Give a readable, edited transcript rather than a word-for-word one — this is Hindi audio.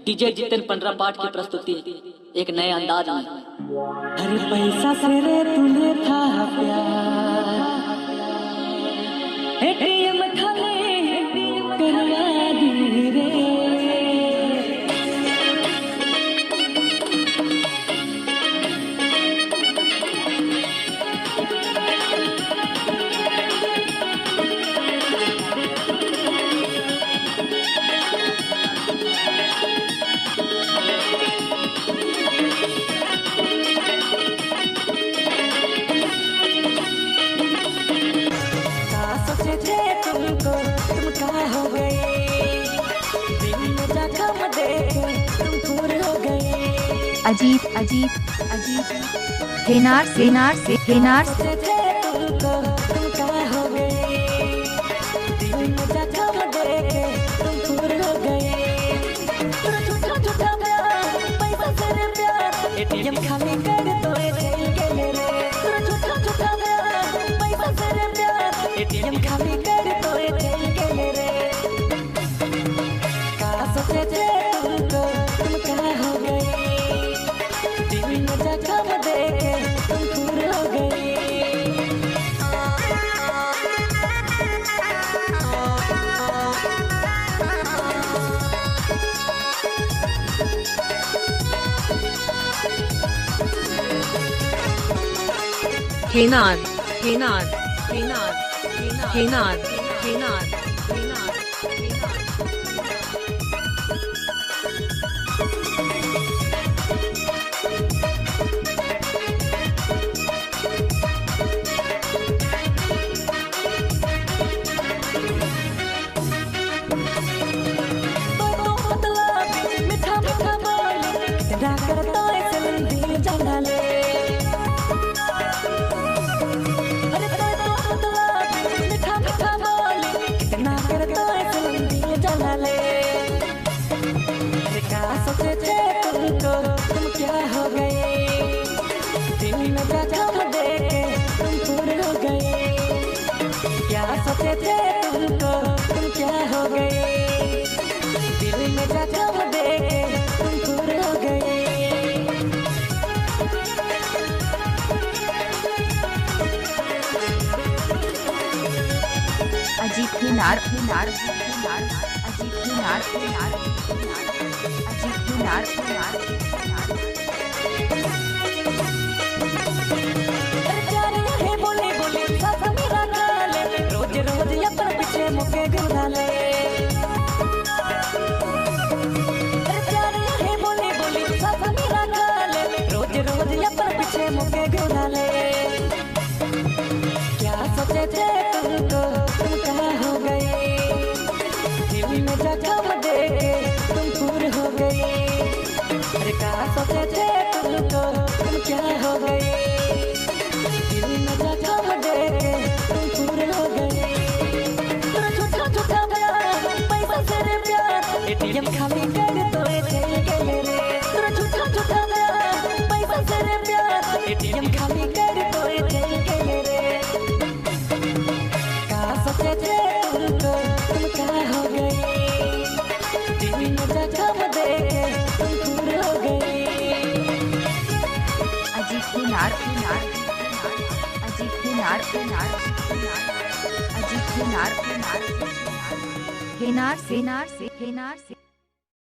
डीजे जितेन पंद्रह पाठ की प्रस्तुति एक नए अंदाज में। अरे पैसा से रे तूने था प्यार, एटीएम खाली करवा दी रे। तुम क्या हो गए, दिल में जख्म देके तुम पूरे हो गए। अजीब अजीब अजीब हेनार से हेनार तुम क्या हो गए, दिल में जख्म देके तुम पूरे हो गए। झूठा झूठा प्यार, पैसा से प्यार, एटीएम खाली कर तो चल गए रे। झूठा झूठा प्यार, पैसा से प्यार, एटीएम खाली कर तुम क्या हो गए, दिल में जख्म देके तुम पूरे हो गए। हेनार हेनार हेनार हेनार हेनार हेनार तुम क्या हो गए, दिल में जख्म देके तुम पूरे हो गए। क्या सोचे थे तुमको, तुम क्या हो गए, दिल में जख्म देके तुम पूरे हो गए। अजीब हेनार हेनार हेनार अजीब हेनार हेनार अजीब हेनार हेनार बोले बोले मेरा गाले, रोज रोज अपन पीछे मुके घुरा ले। बोले बोले मेरा गाले, रोज रोज अपन पीछे मुके घुरा ले। क्या सोचे थे तुमको, तुम क्या हो गए, दिल में जख्म देके तुम पूरे हो गए। अरे क्या सोचे थे तुमको, तुम क्या हो गए, दिल में जख्म देके तुम पूरे हो गए। झूठा झूठा प्यार, पैसा से प्यार, एटीएम खाली कर तो चल गए रे। झूठा झूठा प्यार, पैसा से प्यार, एटीएम खाली कर तो चल गए रे। सोचे थे तुमको, तुम क्या हो गए, दिल में जख्म देके तुम पूरे हो गए। अजीब हेनार हेनार अजीब हेनार हेनार अजीब हेनार हेनार हेनार से हेनार से